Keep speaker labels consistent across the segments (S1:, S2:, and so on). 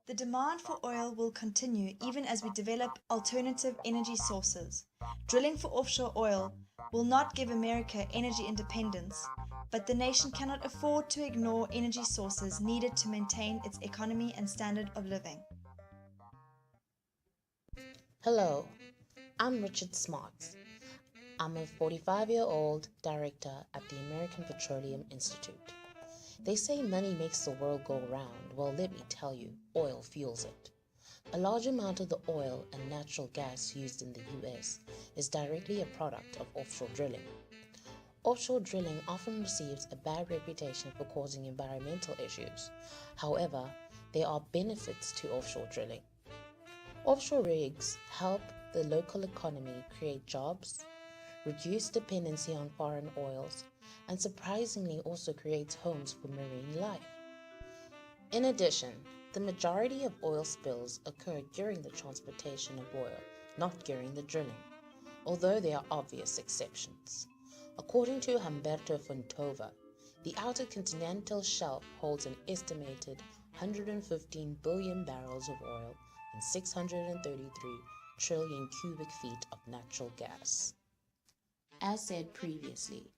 S1: The demand for oil will continue even as we develop alternative energy sources. Drilling for offshore oil will not give America energy independence, but the nation cannot afford to ignore energy sources needed to maintain its economy and standard of living.
S2: Hello, I'm Richard Smarts. I'm a 45-year-old director at the American Petroleum Institute. They say money makes the world go round. Well, let me tell you, oil fuels it. A large amount of the oil and natural gas used in the US is directly a product of offshore drilling. Offshore drilling often receives a bad reputation for causing environmental issues. However, there are benefits to offshore drilling. Offshore rigs help the local economy create jobs, reduce dependency on foreign oils, and surprisingly also creates homes for marine life. In addition, the majority of oil spills occur during the transportation of oil, not during the drilling, although there are obvious exceptions. According to Humberto Fontova, the outer continental shelf holds an estimated 115 billion barrels of oil and 633 trillion cubic feet of natural gas. As said previously,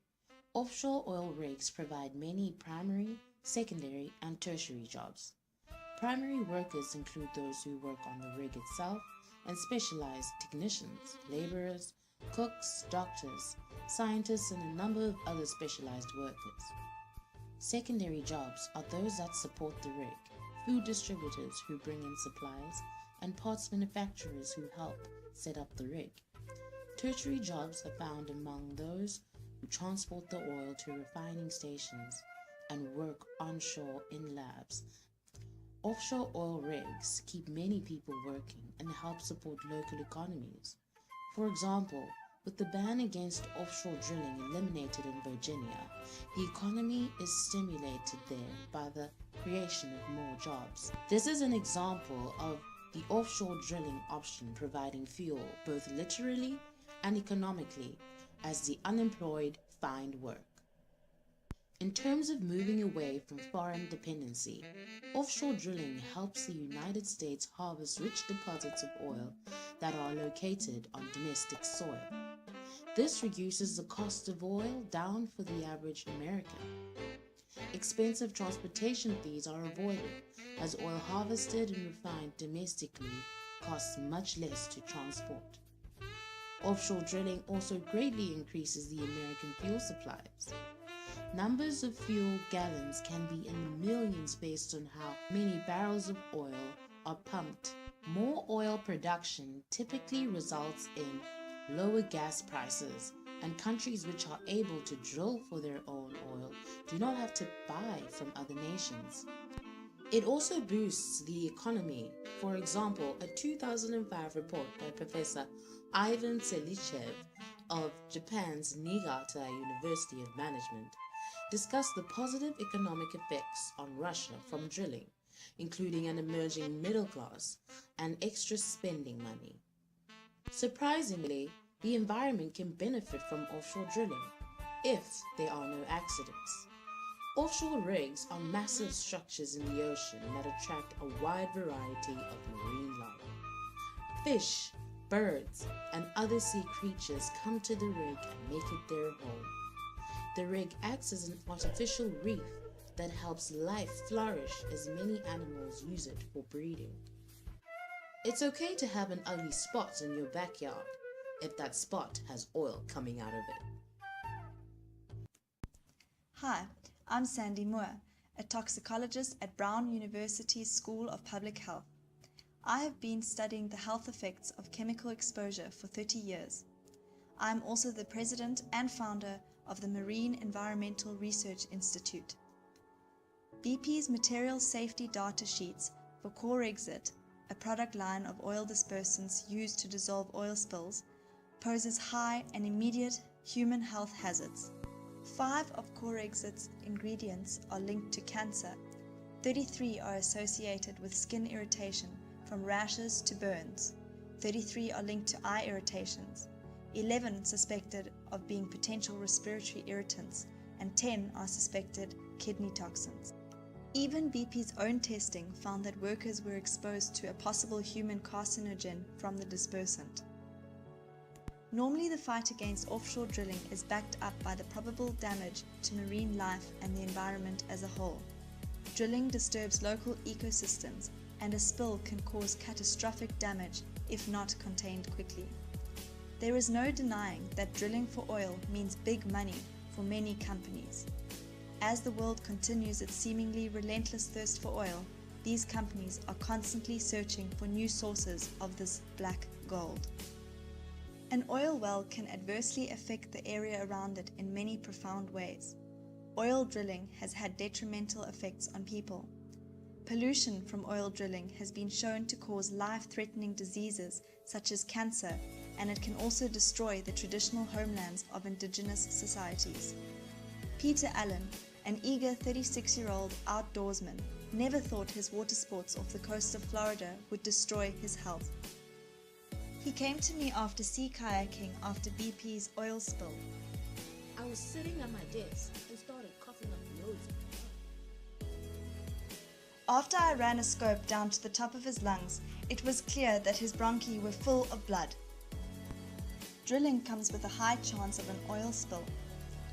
S2: offshore oil rigs provide many primary, secondary, and tertiary jobs. Primary workers include those who work on the rig itself and specialized technicians, laborers, cooks, doctors, scientists, and a number of other specialized workers. Secondary jobs are those that support the rig, food distributors who bring in supplies, and parts manufacturers who help set up the rig. Tertiary jobs are found among those who transport the oil to refining stations and work onshore in labs. Offshore oil rigs keep many people working and help support local economies. For example, with the ban against offshore drilling eliminated in Virginia, the economy is stimulated there by the creation of more jobs. This is an example of the offshore drilling option providing fuel both literally and economically as the unemployed find work. In terms of moving away from foreign dependency, offshore drilling helps the United States harvest rich deposits of oil that are located on domestic soil. This reduces the cost of oil down for the average American. Expensive transportation fees are avoided as oil harvested and refined domestically costs much less to transport. Offshore drilling also greatly increases the American fuel supplies. Numbers of fuel gallons can be in the millions based on how many barrels of oil are pumped. More oil production typically results in lower gas prices, and countries which are able to drill for their own oil do not have to buy from other nations. It also boosts the economy. For example, a 2005 report by Professor Ivan Selichev of Japan's Niigata University of Management discussed the positive economic effects on Russia from drilling, including an emerging middle class and extra spending money. Surprisingly, the environment can benefit from offshore drilling if there are no accidents. Offshore rigs are massive structures in the ocean that attract a wide variety of marine life. Fish, birds, and other sea creatures come to the rig and make it their home. The rig acts as an artificial reef that helps life flourish as many animals use it for breeding. It's okay to have an ugly spot in your backyard if that spot has oil coming out of it.
S1: Hi, I'm Sandy Moore, a toxicologist at Brown University's School of Public Health. I have been studying the health effects of chemical exposure for 30 years. I am also the president and founder of the Marine Environmental Research Institute. BP's material safety data sheets for Qarbon, a product line of oil dispersants used to dissolve oil spills, poses high and immediate human health hazards. 5 of Qarbon's ingredients are linked to cancer. 33 are associated with skin irritation, from rashes to burns. 33 are linked to eye irritations. 11 suspected of being potential respiratory irritants, and 10 are suspected kidney toxins. Even BP's own testing found that workers were exposed to a possible human carcinogen from the dispersant. Normally, the fight against offshore drilling is backed up by the probable damage to marine life and the environment as a whole. Drilling disturbs local ecosystems, and a spill can cause catastrophic damage if not contained quickly. There is no denying that drilling for oil means big money for many companies. As the world continues its seemingly relentless thirst for oil, these companies are constantly searching for new sources of this black gold. An oil well can adversely affect the area around it in many profound ways. Oil drilling has had detrimental effects on people. Pollution from oil drilling has been shown to cause life-threatening diseases such as cancer, and it can also destroy the traditional homelands of indigenous societies. Peter Allen, an eager 36-year-old outdoorsman, never thought his water sports off the coast of Florida would destroy his health. He came to me after sea kayaking after BP's oil spill.
S2: I was sitting at my desk and started coughing up loads of blood.
S1: After I ran a scope down to the top of his lungs, it was clear that his bronchi were full of blood. Drilling comes with a high chance of an oil spill.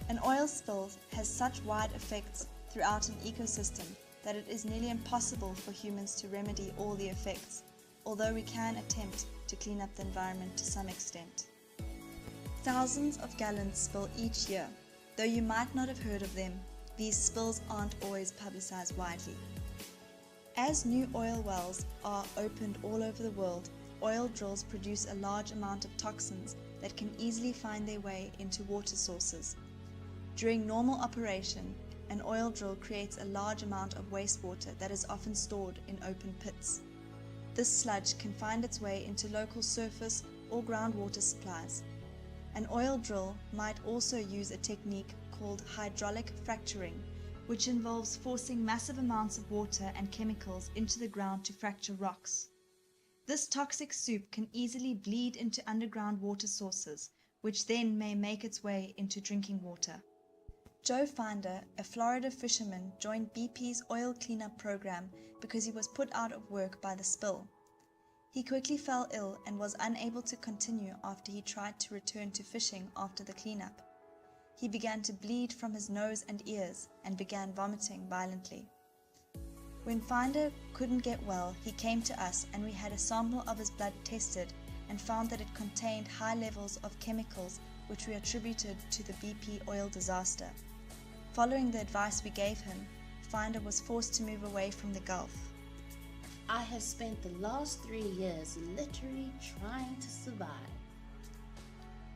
S1: An oil spill has such wide effects throughout an ecosystem that it is nearly impossible for humans to remedy all the effects, although we can attempt to clean up the environment to some extent. Thousands of gallons spill each year. Though you might not have heard of them, these spills aren't always publicized widely. As new oil wells are opened all over the world, oil drills produce a large amount of toxins that can easily find their way into water sources. During normal operation, an oil drill creates a large amount of wastewater that is often stored in open pits. This sludge can find its way into local surface or groundwater supplies. An oil drill might also use a technique called hydraulic fracturing, which involves forcing massive amounts of water and chemicals into the ground to fracture rocks. This toxic soup can easily bleed into underground water sources, which then may make its way into drinking water. Joe Finder, a Florida fisherman, joined BP's oil cleanup program because he was put out of work by the spill. He quickly fell ill and was unable to continue after he tried to return to fishing after the cleanup. He began to bleed from his nose and ears and began vomiting violently. When Finder couldn't get well, he came to us and we had a sample of his blood tested and found that it contained high levels of chemicals which we attributed to the BP oil disaster. Following the advice we gave him, Finder was forced to move away from the Gulf.
S2: I have spent the last 3 years literally trying to survive.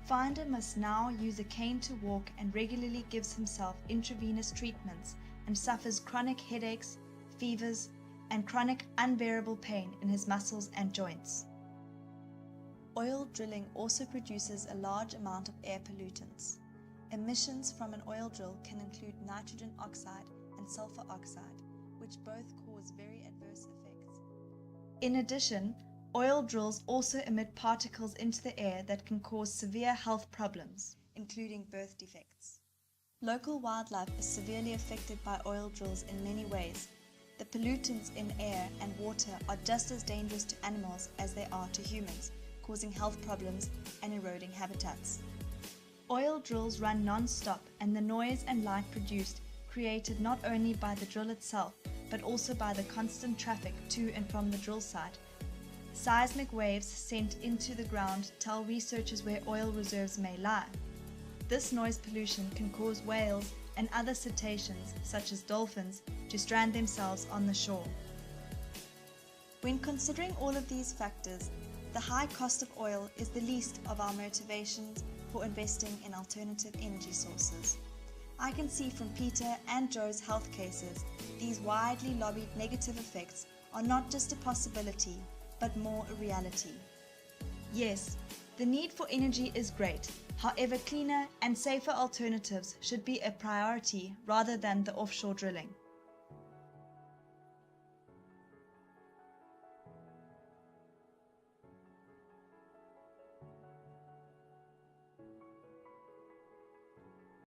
S1: Finder must now use a cane to walk and regularly gives himself intravenous treatments and suffers chronic headaches, fevers, and chronic unbearable pain in his muscles and joints. Oil drilling also produces a large amount of air pollutants. Emissions from an oil drill can include nitrogen oxide and sulfur oxide, which both cause very adverse effects. In addition, oil drills also emit particles into the air that can cause severe health problems, including birth defects. Local wildlife is severely affected by oil drills in many ways. The pollutants in air and water are just as dangerous to animals as they are to humans, causing health problems and eroding habitats. Oil drills run non-stop, and the noise and light produced created not only by the drill itself, but also by the constant traffic to and from the drill site. Seismic waves sent into the ground tell researchers where oil reserves may lie. This noise pollution can cause whales and other cetaceans, such as dolphins, to strand themselves on the shore. When considering all of these factors, the high cost of oil is the least of our motivations for investing in alternative energy sources. I can see from Peter and Joe's health cases, these widely lobbied negative effects are not just a possibility, but more a reality. Yes, the need for energy is great. However, cleaner and safer alternatives should be a priority rather than the offshore drilling.